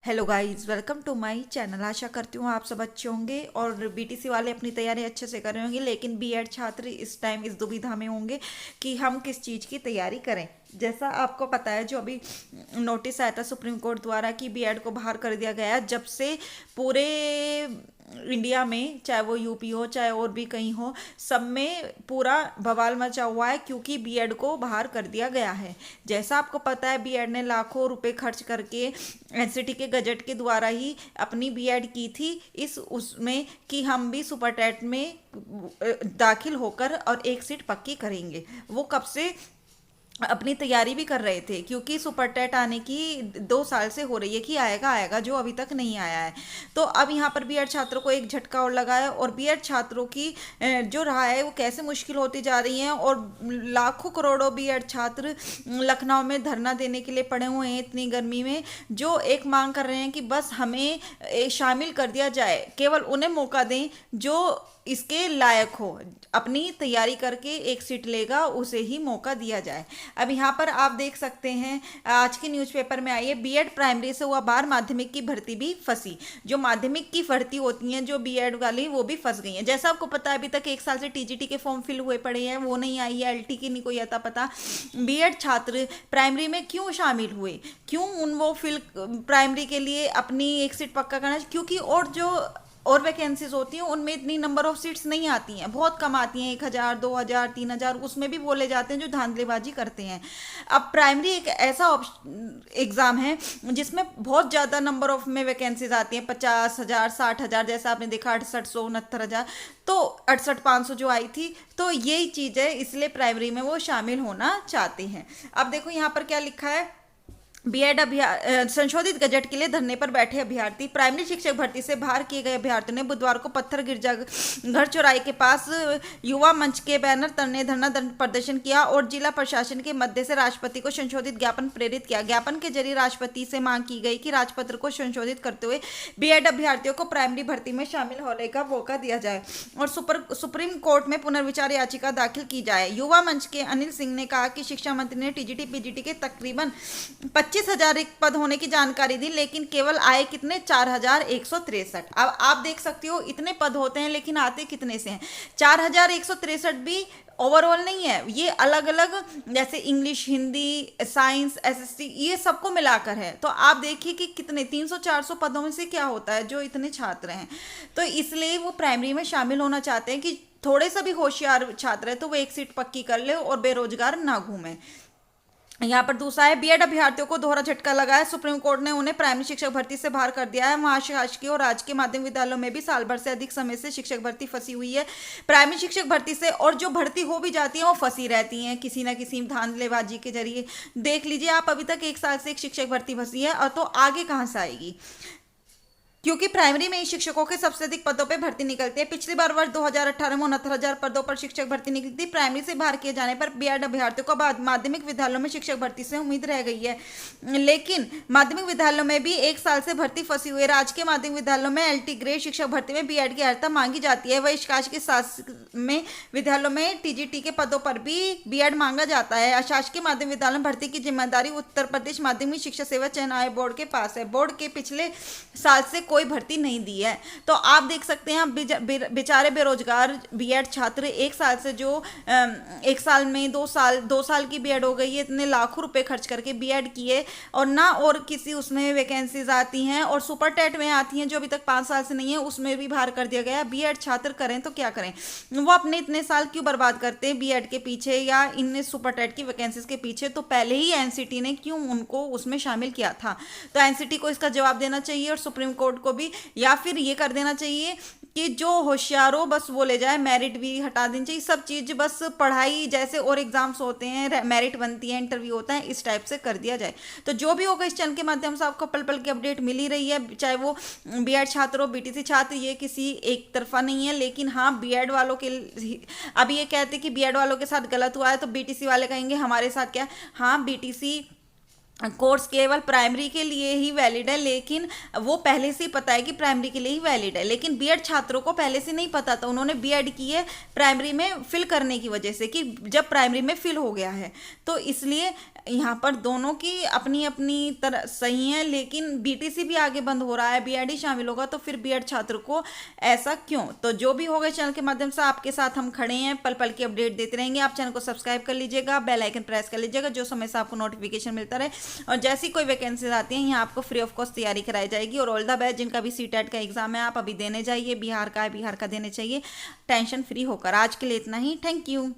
Hello guys, welcome to my channel. आशा करती हूँ आप सब अच्छे होंगे और बीटीसी वाले अपनी तैयारी अच्छे से कर रहे होंगे। लेकिन बीएड छात्र इस टाइम इस दुविधा में होंगे कि हम किस चीज़ की तैयारी करें। जैसा आपको पता है, जो अभी नोटिस आया था सुप्रीम कोर्ट द्वारा कि बीएड को बाहर कर दिया गया है, जब से पूरे इंडिया में, चाहे वो यूपी हो चाहे और भी कहीं हो, सब में पूरा बवाल मचा हुआ है क्योंकि बीएड को बाहर कर दिया गया है। जैसा आपको पता है, बीएड ने लाखों रुपए खर्च करके एनसीटी के गजट के द्वारा ही अपनी बीएड की थी, इस उसमें कि हम भी सुपर टेट में दाखिल होकर और एक सीट पक्की करेंगे। वो कब से अपनी तैयारी भी कर रहे थे क्योंकि सुपर टेट आने की 2 साल से हो रही है कि आएगा आएगा, जो अभी तक नहीं आया है। तो अब यहाँ पर बीएड छात्रों को एक झटका और लगा है और बीएड छात्रों की जो रहा है वो कैसे मुश्किल होती जा रही है। और लाखों करोड़ों बीएड छात्र लखनऊ में धरना देने के लिए पड़े हुए हैं इतनी गर्मी में, जो एक मांग कर रहे हैं कि बस हमें शामिल कर दिया जाए, केवल उन्हें मौका दें जो इसके लायक हो, अपनी तैयारी करके एक सीट लेगा उसे ही मौका दिया जाए। अब यहाँ पर आप देख सकते हैं, आज के न्यूज़पेपर में आई है, बीएड प्राइमरी से हुआ बाहर, माध्यमिक की भर्ती भी फंसी। जो माध्यमिक की भर्ती होती हैं जो बीएड वाली, वो भी फंस गई हैं। जैसा आपको पता है, अभी तक 1 साल से टीजीटी के फॉर्म फिल हुए पड़े हैं, वो नहीं आई है, एलटी की नहीं कोई आता पता। बीएड छात्र प्राइमरी में क्यों शामिल हुए, क्यों उन वो फिल प्राइमरी के लिए अपनी एक सीट पक्का करना, क्योंकि और जो और वैकेंसीज होती हैं उनमें इतनी नंबर ऑफ सीट्स नहीं आती हैं, बहुत कम आती हैं, 1000 2000 3000, उसमें भी बोले जाते हैं जो धांधलेबाजी करते हैं। अब प्राइमरी एक ऐसा एग्ज़ाम है जिसमें बहुत ज़्यादा नंबर ऑफ में वैकेंसीज आती हैं, 50,000 60,000, जैसा आपने देखा 6800 69,000, तो 68,500 जो आई थी। तो यही चीज़ है, इसलिए प्राइमरी में वो शामिल होना चाहते हैं। अब देखो यहाँ पर क्या लिखा है, बीएड संशोधित गजट के लिए धरने पर बैठे अभ्यर्थी। प्राइमरी शिक्षक भर्ती से बाहर किए गए अभ्यर्थियों ने बुधवार को पत्थर गिरजा घर चौराहे के पास युवा मंच के बैनर तले धरना प्रदर्शन किया और जिला प्रशासन के मध्य से राष्ट्रपति को संशोधित ज्ञापन प्रेरित किया। ज्ञापन के जरिए राष्ट्रपति से मांग की गई कि राजपत्र को संशोधित करते हुए बीएड अभ्यर्थियों को प्राइमरी भर्ती में शामिल होने का मौका दिया जाए और सुप्रीम कोर्ट में पुनर्विचार याचिका दाखिल की जाए। युवा मंच के अनिल सिंह ने कहा कि शिक्षा मंत्री ने टीजीटी पीजीटी के तकरीबन 25,000 पद होने की जानकारी दी, लेकिन केवल आए कितने, 4,163। अब आप देख सकते हो, इतने पद होते हैं लेकिन आते कितने से हैं। 4,163 भी ओवरऑल नहीं है, ये अलग अलग, जैसे इंग्लिश, हिंदी, साइंस, एसएसटी, ये सबको मिलाकर है। तो आप देखिए कि कितने 300-400 पदों में से क्या होता है जो इतने छात्र हैं। तो इसलिए वो प्राइमरी में शामिल होना चाहते हैं कि थोड़े सा भी होशियार छात्र है तो वो एक सीट पक्की कर ले और बेरोजगार ना घूमे। यहाँ पर दूसरा है, बीएड अभ्यर्थियों को दोहरा झटका लगा है। सुप्रीम कोर्ट ने उन्हें प्राइमरी शिक्षक भर्ती से बाहर कर दिया है। वहाँ शासकीय और राजकीय माध्यमिक विद्यालयों में भी साल भर से अधिक समय से शिक्षक भर्ती फंसी हुई है। प्राइमरी शिक्षक भर्ती से, और जो भर्ती हो भी जाती है वो फंसी रहती हैं किसी ना किसी धांधलेबाजी के जरिए। देख लीजिए आप, अभी तक 1 साल से एक शिक्षक भर्ती फंसी है, और तो आगे कहाँ से आएगी, क्योंकि प्राइमरी में ही शिक्षकों के सबसे अधिक पदों पे भर्ती निकलती है। पिछली बार वर्ष 2018 में 69,000 पदों पर शिक्षक भर्ती निकली थी। प्राइमरी से बाहर किए जाने पर बीएड अभ्यर्थियों को माध्यमिक विद्यालयों में शिक्षक भर्ती से उम्मीद रह गई है, लेकिन माध्यमिक विद्यालयों में भी 1 साल से भर्ती फंसी हुई है। राजकीय माध्यमिक विद्यालयों में एलटी ग्रेड शिक्षक भर्ती में बीएड की अर्हता मांगी जाती है। वही शासकीय में विद्यालयों में टीजीटी के पदों पर भी बीएड मांगा जाता है। अशासकीय माध्यमिक विद्यालय भर्ती की जिम्मेदारी उत्तर प्रदेश माध्यमिक शिक्षा सेवा चयन आयोग बोर्ड के पास है। बोर्ड के पिछले साल से कोई भर्ती नहीं दी है। तो आप देख सकते हैं, बेचारे बेरोजगार बीएड छात्र 1 साल से, जो 1 साल में 2 साल की बीएड हो गई है, इतने लाखों रुपए खर्च करके बीएड किए और ना और किसी उसमें वैकेंसीज आती हैं, और सुपर टेट में आती हैं जो अभी तक 5 साल से नहीं है, उसमें भी बाहर कर दिया गया। बीएड छात्र करें तो क्या करें, वो अपने इतने साल क्यों बर्बाद करते हैं बीएड के पीछे या इन सुपर टेट की वैकेंसीज के पीछे। तो पहले ही एनसीटी ने क्यों उनको उसमें शामिल किया था। तो एनसीटी को इसका जवाब देना चाहिए और सुप्रीम कोर्ट को भी, या फिर ये कर देना चाहिए कि जो होशियार हो बस वो ले जाए, मेरिट भी हटा देनी चाहिए। सब चीज़ बस पढ़ाई जैसे और एग्जाम्स होते हैं, मेरिट बनती है, इंटरव्यू होता है, इस टाइप से कर दिया जाए। तो जो भी होगा, इस चैनल के माध्यम से आपको पल पल की अपडेट मिल ही रही है, चाहे वो बीएड छात्र हो, बीटीसी छात्र, ये किसी एक तरफा नहीं है। लेकिन हाँ, बीएड वालों के, अब ये कहते कि बीएड वालों के साथ गलत हुआ है तो बीटीसी वाले कहेंगे हमारे साथ क्या। हाँ, बीटीसी कोर्स केवल प्राइमरी के लिए ही वैलिड है, लेकिन वो पहले से ही पता है कि प्राइमरी के लिए ही वैलिड है। लेकिन बीएड छात्रों को पहले से नहीं पता था, उन्होंने बीएड की है प्राइमरी में फिल करने की वजह से, कि जब प्राइमरी में फिल हो गया है तो इसलिए यहाँ पर दोनों की अपनी अपनी तरह सही है। लेकिन बीटीसी भी आगे बंद हो रहा है, बीएड ही शामिल होगा, तो फिर बीएड छात्र को ऐसा क्यों? तो जो भी होगा चैनल के माध्यम से आपके साथ हम खड़े हैं, पल पल की अपडेट देते रहेंगे। आप चैनल को सब्सक्राइब कर लीजिएगा, बेल आइकन प्रेस कर लीजिएगा, जो समय से आपको नोटिफिकेशन मिलता रहे। और जैसी कोई वैकेंसीज आती हैं यहाँ आपको फ्री ऑफ कॉस्ट तैयारी कराई जाएगी। और ऑल द बेस्ट, जिनका भी सीटेट का एग्जाम है आप अभी देने जाइए, बिहार का है बिहार का देने चाहिए, टेंशन फ्री होकर। आज के लिए इतना ही, थैंक यू।